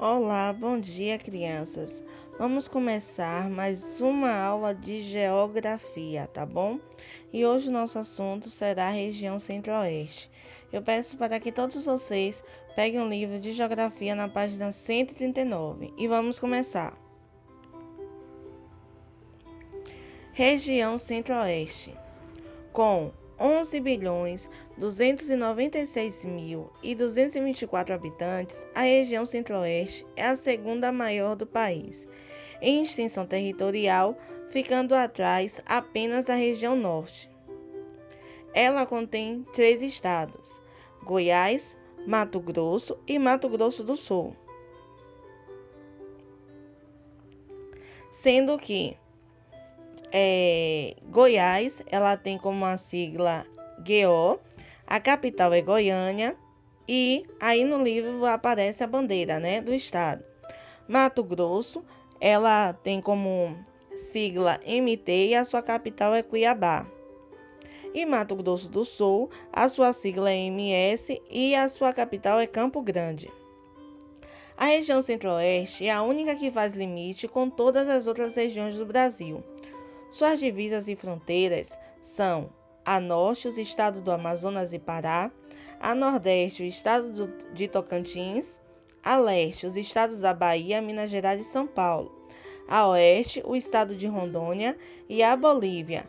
Olá, bom dia, crianças. Vamos começar mais uma aula de geografia, tá bom? E hoje o nosso assunto será a região Centro-Oeste. Eu peço para que todos vocês peguem um livro de geografia na página 139 e vamos começar. Região Centro-Oeste. Com 11.296.224 habitantes, a região Centro-Oeste é a segunda maior do país, em extensão territorial, ficando atrás apenas da região Norte. Ela contém 3 estados: Goiás, Mato Grosso e Mato Grosso do Sul, sendo que Goiás, ela tem como a sigla GO, a capital é Goiânia, e aí no livro aparece a bandeira, né, do estado. Mato Grosso, ela tem como sigla MT e a sua capital é Cuiabá. E Mato Grosso do Sul, a sua sigla é MS e a sua capital é Campo Grande. A região Centro-Oeste é a única que faz limite com todas as outras regiões do Brasil. Suas divisas e fronteiras são: a norte, os estados do Amazonas e Pará; a nordeste, o estado de Tocantins; a leste, os estados da Bahia, Minas Gerais e São Paulo; a oeste, o estado de Rondônia e a Bolívia;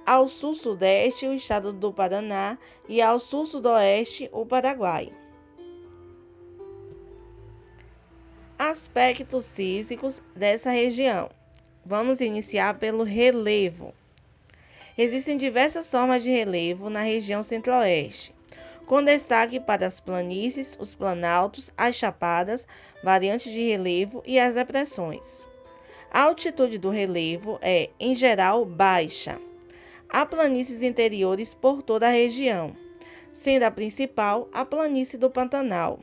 ao sul-sudeste, o estado do Paraná; e ao sul-sudoeste, o Paraguai. Aspectos físicos dessa região. Vamos iniciar pelo relevo. Existem diversas formas de relevo na região Centro-Oeste, com destaque para as planícies, os planaltos, as chapadas, variantes de relevo e as depressões. A altitude do relevo é, em geral, baixa. Há planícies interiores por toda a região, sendo a principal a planície do Pantanal.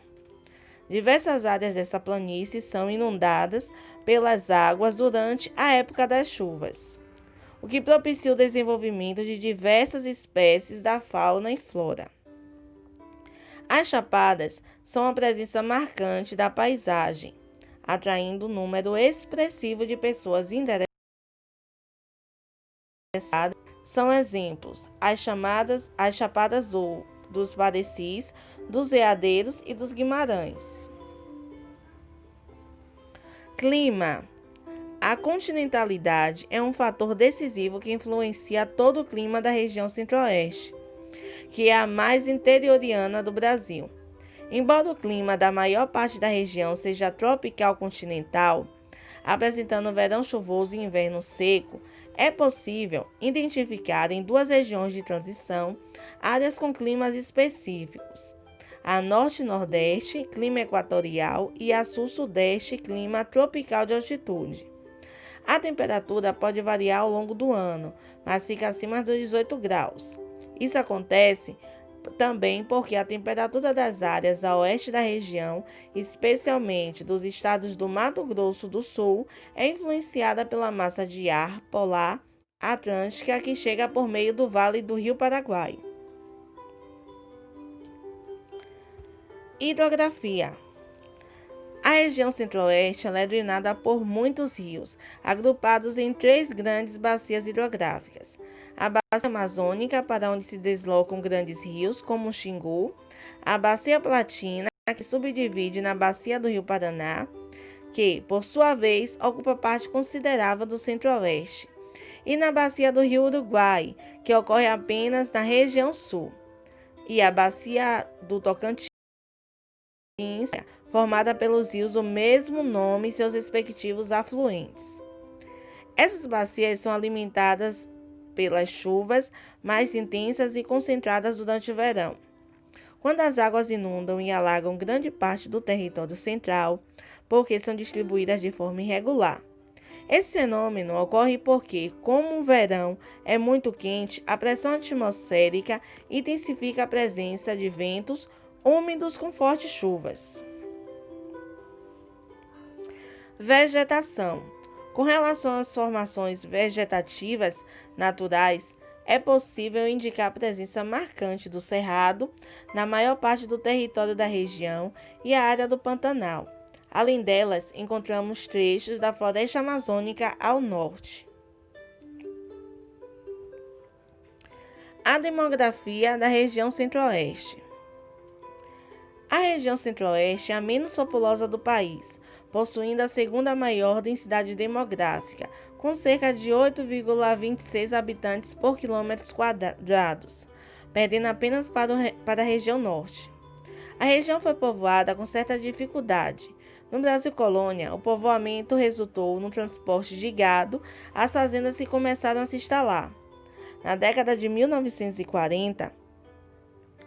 Diversas áreas dessa planície são inundadas pelas águas durante a época das chuvas, o que propicia o desenvolvimento de diversas espécies da fauna e flora. As chapadas são a presença marcante da paisagem, atraindo um número expressivo de pessoas interessadas. São exemplos as chapadas dos Parecis, dos Veadeiros e dos Guimarães. Clima. A continentalidade é um fator decisivo que influencia todo o clima da região Centro-Oeste, que é a mais interiorana do Brasil. Embora o clima da maior parte da região seja tropical continental, apresentando verão chuvoso e inverno seco, é possível identificar em duas regiões de transição áreas com climas específicos: a norte e nordeste, clima equatorial, e a sul-sudeste, clima tropical de altitude. A temperatura pode variar ao longo do ano, mas fica acima dos 18 graus. Isso acontece também porque a temperatura das áreas a oeste da região, especialmente dos estados do Mato Grosso do Sul, é influenciada pela massa de ar polar atlântica que chega por meio do vale do Rio Paraguai. Hidrografia. A região Centro-Oeste é drenada por muitos rios, agrupados em 3 grandes bacias hidrográficas: a Bacia Amazônica, para onde se deslocam grandes rios, como o Xingu; a Bacia Platina, que se subdivide na Bacia do Rio Paraná, que, por sua vez, ocupa parte considerável do Centro-Oeste; e na Bacia do Rio Uruguai, que ocorre apenas na região sul; e a Bacia do Tocantins, formada pelos rios do mesmo nome e seus respectivos afluentes. Essas bacias são alimentadas pelas chuvas mais intensas e concentradas durante o verão, quando as águas inundam e alagam grande parte do território central, porque são distribuídas de forma irregular. Esse fenômeno ocorre porque, como o verão é muito quente, a pressão atmosférica intensifica a presença de ventos úmidos com fortes chuvas. Vegetação. Com relação às formações vegetativas naturais, é possível indicar a presença marcante do cerrado na maior parte do território da região e a área do Pantanal. Além delas, encontramos trechos da floresta amazônica ao norte. A demografia da região centro-oeste. A região centro-oeste é a menos populosa do país, possuindo a segunda maior densidade demográfica, com cerca de 8,26 habitantes por quilômetros quadrados, perdendo apenas para a região norte. A região foi povoada com certa dificuldade. No Brasil colônia, o povoamento resultou no transporte de gado às fazendas que começaram a se instalar. Na década de 1940,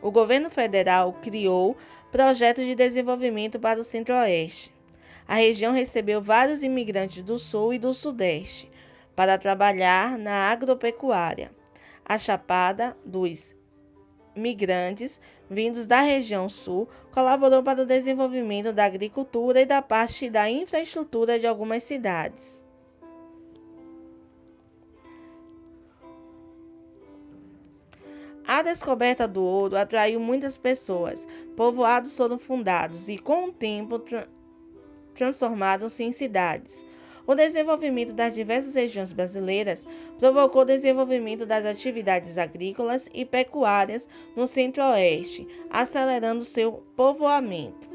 o governo federal criou projetos de desenvolvimento para o Centro-Oeste. A região recebeu vários imigrantes do Sul e do Sudeste para trabalhar na agropecuária. A Chapada dos migrantes vindos da região Sul colaborou para o desenvolvimento da agricultura e da parte da infraestrutura de algumas cidades. A descoberta do ouro atraiu muitas pessoas. Povoados foram fundados e, com o tempo, transformaram-se em cidades. O desenvolvimento das diversas regiões brasileiras provocou o desenvolvimento das atividades agrícolas e pecuárias no Centro-Oeste, acelerando seu povoamento.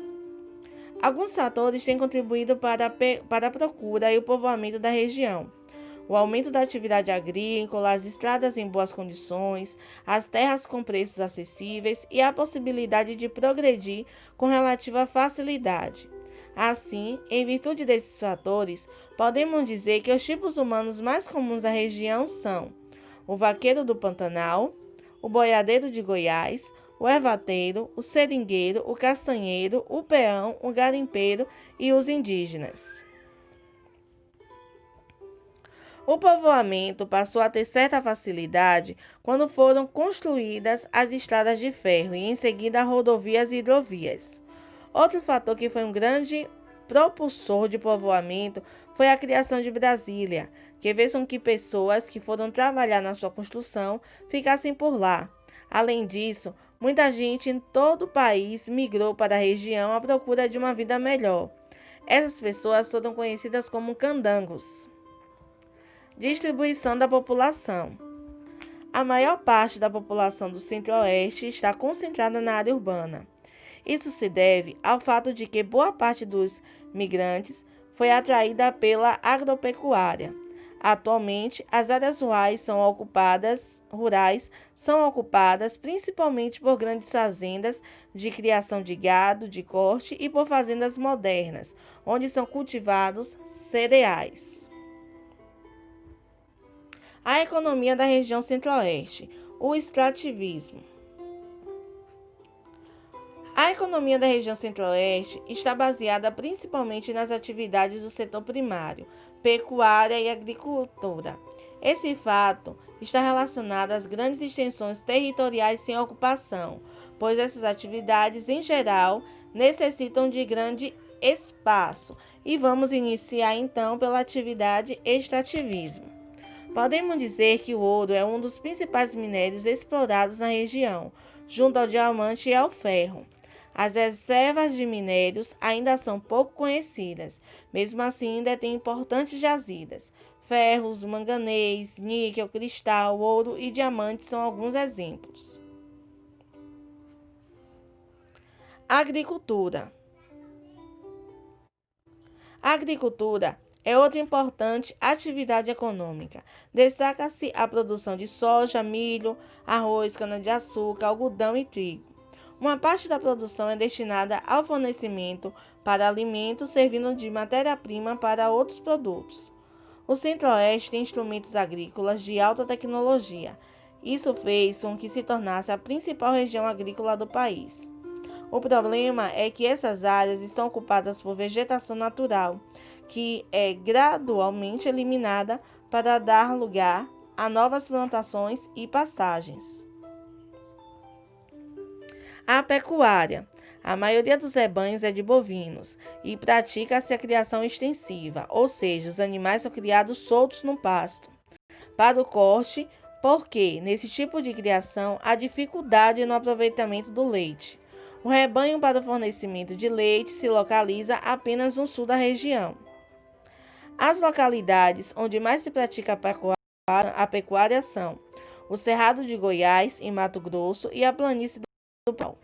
Alguns fatores têm contribuído para a procura e o povoamento da região. O aumento da atividade agrícola, as estradas em boas condições, as terras com preços acessíveis e a possibilidade de progredir com relativa facilidade. Assim, em virtude desses fatores, podemos dizer que os tipos humanos mais comuns da região são o vaqueiro do Pantanal, o boiadeiro de Goiás, o ervateiro, o seringueiro, o castanheiro, o peão, o garimpeiro e os indígenas. O povoamento passou a ter certa facilidade quando foram construídas as estradas de ferro e, em seguida, rodovias e hidrovias. Outro fator que foi um grande propulsor de povoamento foi a criação de Brasília, que fez com que pessoas que foram trabalhar na sua construção ficassem por lá. Além disso, muita gente em todo o país migrou para a região à procura de uma vida melhor. Essas pessoas foram conhecidas como candangos. Distribuição da população. A maior parte da população do Centro-Oeste está concentrada na área urbana. Isso se deve ao fato de que boa parte dos migrantes foi atraída pela agropecuária. Atualmente, as áreas rurais são ocupadas principalmente por grandes fazendas de criação de gado de corte e por fazendas modernas, onde são cultivados cereais. A economia da região Centro-Oeste, o extrativismo. A economia da região Centro-Oeste está baseada principalmente nas atividades do setor primário, pecuária e agricultura. Esse fato está relacionado às grandes extensões territoriais sem ocupação, pois essas atividades, em geral, necessitam de grande espaço. E vamos iniciar então pela atividade extrativismo. Podemos dizer que o ouro é um dos principais minérios explorados na região, junto ao diamante e ao ferro. As reservas de minérios ainda são pouco conhecidas, mesmo assim ainda tem importantes jazidas. Ferros, manganês, níquel, cristal, ouro e diamante são alguns exemplos. Agricultura. A agricultura é outra importante atividade econômica. Destaca-se a produção de soja, milho, arroz, cana-de-açúcar, algodão e trigo. Uma parte da produção é destinada ao fornecimento para alimentos, servindo de matéria-prima para outros produtos. O Centro-Oeste tem instrumentos agrícolas de alta tecnologia. Isso fez com que se tornasse a principal região agrícola do país. O problema é que essas áreas estão ocupadas por vegetação natural, que é gradualmente eliminada para dar lugar a novas plantações e pastagens. A pecuária. A maioria dos rebanhos é de bovinos e pratica-se a criação extensiva, ou seja, os animais são criados soltos no pasto, para o corte, porque nesse tipo de criação há dificuldade no aproveitamento do leite. O rebanho para o fornecimento de leite se localiza apenas no sul da região. As localidades onde mais se pratica a pecuária são o Cerrado de Goiás, em Mato Grosso, e a planície do Pau.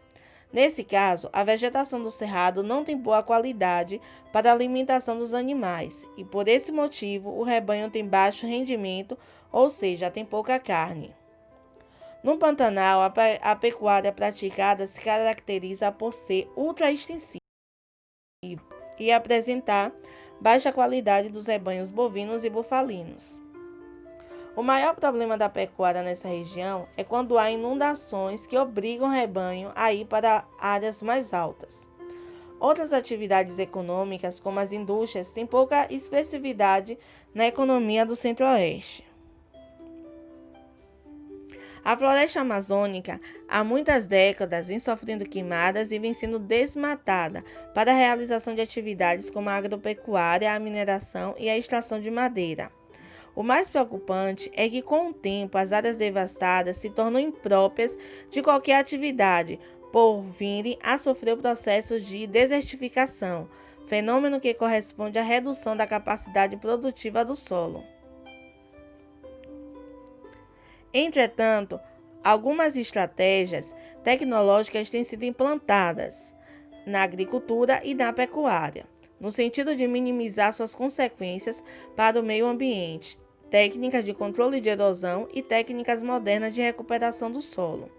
Nesse caso, a vegetação do cerrado não tem boa qualidade para a alimentação dos animais e, por esse motivo, o rebanho tem baixo rendimento, ou seja, tem pouca carne. No Pantanal, a pecuária praticada se caracteriza por ser ultra-extensiva e apresentar baixa qualidade dos rebanhos bovinos e bufalinos. O maior problema da pecuária nessa região é quando há inundações que obrigam o rebanho a ir para áreas mais altas. Outras atividades econômicas, como as indústrias, têm pouca expressividade na economia do Centro-Oeste. A floresta amazônica há muitas décadas vem sofrendo queimadas e vem sendo desmatada para a realização de atividades como a agropecuária, a mineração e a extração de madeira. O mais preocupante é que, com o tempo, as áreas devastadas se tornam impróprias de qualquer atividade, por virem a sofrer processos de desertificação, fenômeno que corresponde à redução da capacidade produtiva do solo. Entretanto, algumas estratégias tecnológicas têm sido implantadas na agricultura e na pecuária, no sentido de minimizar suas consequências para o meio ambiente, técnicas de controle de erosão e técnicas modernas de recuperação do solo.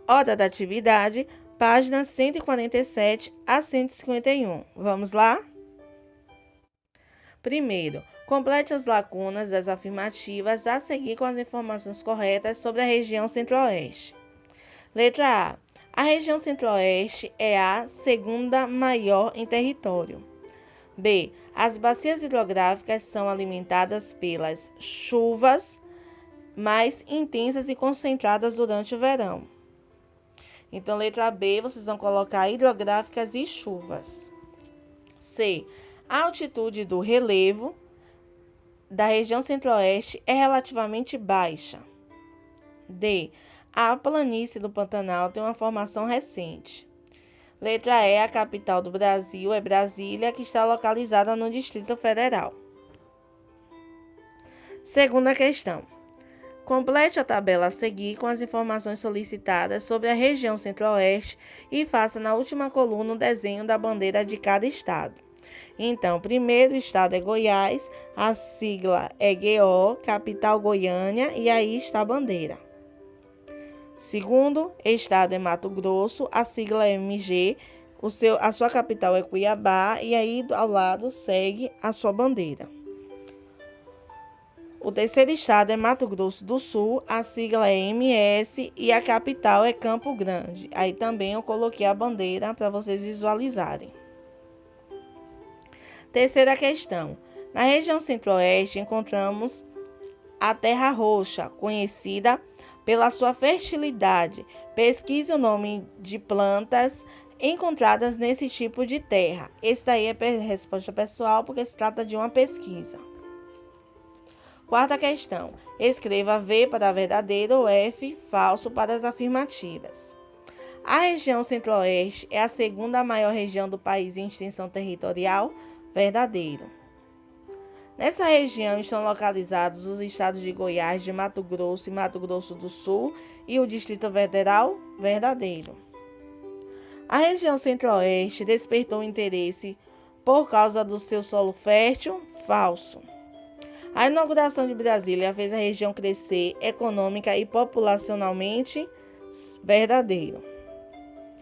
Hora da atividade, páginas 147 a 151. Vamos lá? Primeiro, complete as lacunas das afirmativas a seguir com as informações corretas sobre a região Centro-Oeste. Letra A. A região Centro-Oeste é a segunda maior em território. B. As bacias hidrográficas são alimentadas pelas chuvas mais intensas e concentradas durante o verão. Então, letra B, vocês vão colocar hidrográficas e chuvas. C. A altitude do relevo da região Centro-Oeste é relativamente baixa. D. A planície do Pantanal tem uma formação recente. Letra E. A capital do Brasil é Brasília, que está localizada no Distrito Federal. Segunda questão. Complete a tabela a seguir com as informações solicitadas sobre a região Centro-Oeste e faça na última coluna o desenho da bandeira de cada estado. Então, o primeiro estado é Goiás, a sigla é GO, capital Goiânia, e aí está a bandeira. Segundo estado é Mato Grosso, a sigla é MG, a sua capital é Cuiabá, e aí ao lado segue a sua bandeira. O terceiro estado é Mato Grosso do Sul, a sigla é MS e a capital é Campo Grande. Aí também eu coloquei a bandeira para vocês visualizarem. Terceira questão. Na região Centro-Oeste encontramos a terra roxa, conhecida pela sua fertilidade. Pesquise o nome de plantas encontradas nesse tipo de terra. Esse daí é resposta pessoal porque se trata de uma pesquisa. Quarta questão. Escreva V para verdadeiro ou F falso para as afirmativas. A região Centro-Oeste é a segunda maior região do país em extensão territorial. Verdadeiro. Nessa região estão localizados os estados de Goiás, de Mato Grosso e Mato Grosso do Sul e o Distrito Federal. Verdadeiro. A região Centro-Oeste despertou interesse por causa do seu solo fértil. Falso. A inauguração de Brasília fez a região crescer econômica e populacionalmente. Verdadeiro.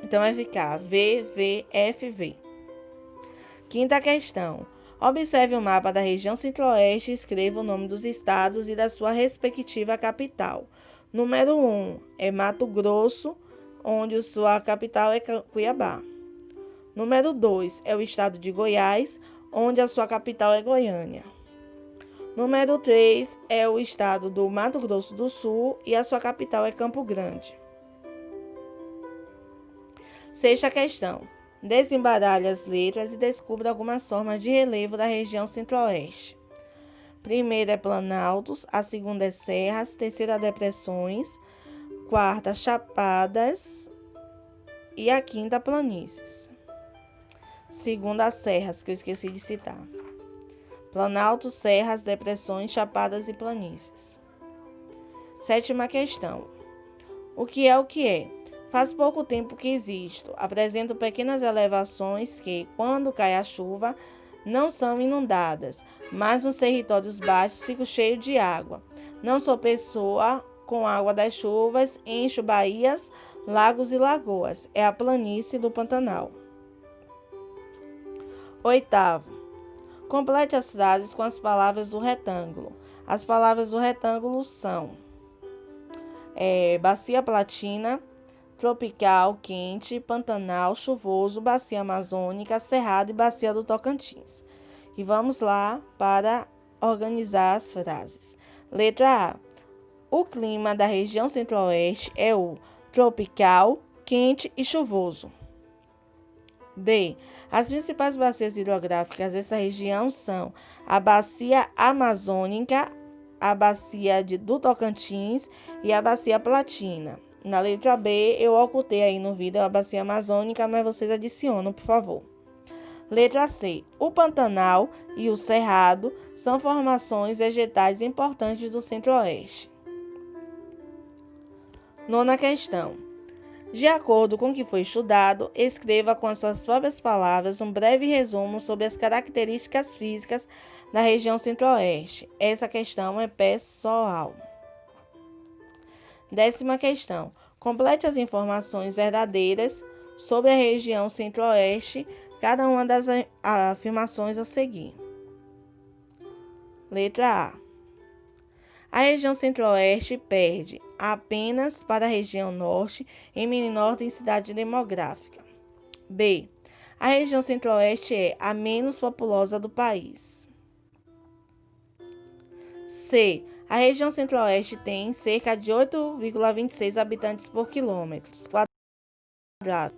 Então vai ficar VVFV. Quinta questão. Observe o mapa da região Centro-Oeste e escreva o nome dos estados e da sua respectiva capital. Número 1 é Mato Grosso, onde sua capital é Cuiabá. Número 2 é o estado de Goiás, onde a sua capital é Goiânia. Número 3 é o estado do Mato Grosso do Sul e a sua capital é Campo Grande. Sexta questão. Desembaralhe as letras e descubra algumas formas de relevo da região Centro-Oeste. Primeira é planaltos, a segunda é serras, terceira depressões, quarta chapadas e a quinta planícies. Segunda, serras, que eu esqueci de citar. Planaltos, serras, depressões, chapadas e planícies. Sétima questão. O que é o que é? Faz pouco tempo que existo. Apresento pequenas elevações que, quando cai a chuva, não são inundadas, mas nos territórios baixos fico cheio de água. Não sou pessoa com água das chuvas, encho baías, lagos e lagoas. É a planície do Pantanal. Oitavo. Complete as frases com as palavras do retângulo. As palavras do retângulo são bacia platina, tropical, quente, pantanal, chuvoso, bacia amazônica, cerrado e bacia do Tocantins. E vamos lá para organizar as frases. Letra A. O clima da região centro-oeste é o tropical, quente e chuvoso. B. As principais bacias hidrográficas dessa região são a bacia amazônica, a bacia do Tocantins e a bacia platina. Na letra B, eu ocultei aí no vídeo a bacia amazônica, mas vocês adicionam, por favor. Letra C. O Pantanal e o Cerrado são formações vegetais importantes do Centro-Oeste. Nona questão. De acordo com o que foi estudado, escreva com as suas próprias palavras um breve resumo sobre as características físicas da região Centro-Oeste. Essa questão é pessoal. 10ª questão. Complete as informações verdadeiras sobre a região Centro-Oeste, cada uma das afirmações a seguir. Letra A. A região Centro-Oeste perde apenas para a região Norte em menor densidade demográfica. B. A região Centro-Oeste é a menos populosa do país. C. A região Centro-Oeste tem cerca de 8,26 habitantes por quilômetro quadrado.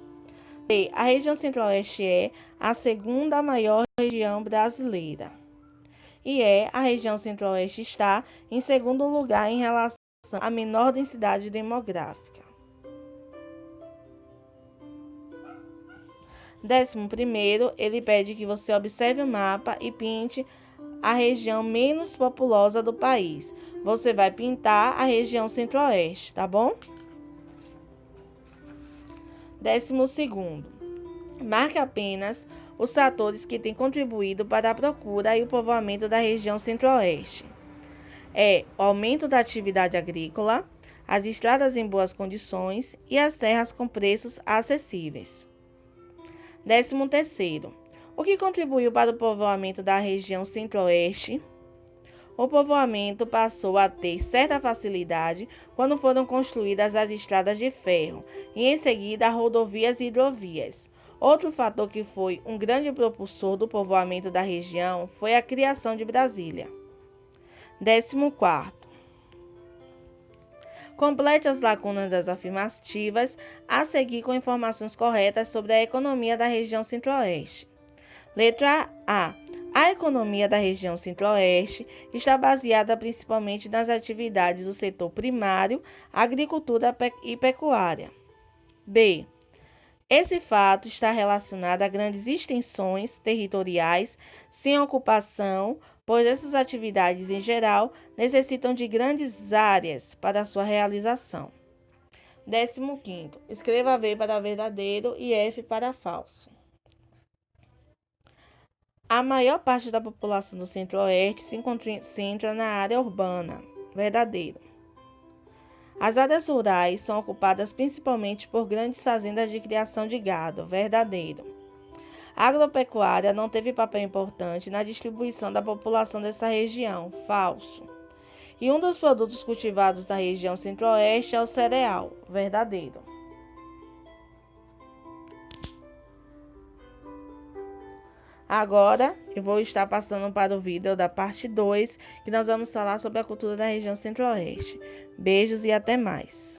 D. A região Centro-Oeste é a segunda maior região brasileira. E a região Centro-Oeste está em segundo lugar em relação à menor densidade demográfica. 11º, ele pede que você observe o mapa e pinte a região menos populosa do país. Você vai pintar a região Centro-Oeste, tá bom? 12º, marque apenas os fatores que têm contribuído para a procura e o povoamento da região Centro-Oeste. O aumento da atividade agrícola, as estradas em boas condições e as terras com preços acessíveis. 13º, o que contribuiu para o povoamento da região Centro-Oeste? O povoamento passou a ter certa facilidade quando foram construídas as estradas de ferro e, em seguida, rodovias e hidrovias. Outro fator que foi um grande propulsor do povoamento da região foi a criação de Brasília. 14º. Complete as lacunas das afirmativas a seguir com informações corretas sobre a economia da região Centro-Oeste. Letra A. A economia da região Centro-Oeste está baseada principalmente nas atividades do setor primário, agricultura e pecuária. B. Esse fato está relacionado a grandes extensões territoriais sem ocupação, pois essas atividades, em geral, necessitam de grandes áreas para sua realização. 15º. Escreva V para verdadeiro e F para falso. A maior parte da população do Centro-Oeste se concentra na área urbana. Verdadeiro. As áreas rurais são ocupadas principalmente por grandes fazendas de criação de gado. Verdadeiro. A agropecuária não teve papel importante na distribuição da população dessa região. Falso. E um dos produtos cultivados na região Centro-Oeste é o cereal. Verdadeiro. Agora, eu vou estar passando para o vídeo da parte 2, que nós vamos falar sobre a cultura da região Centro-Oeste. Beijos e até mais!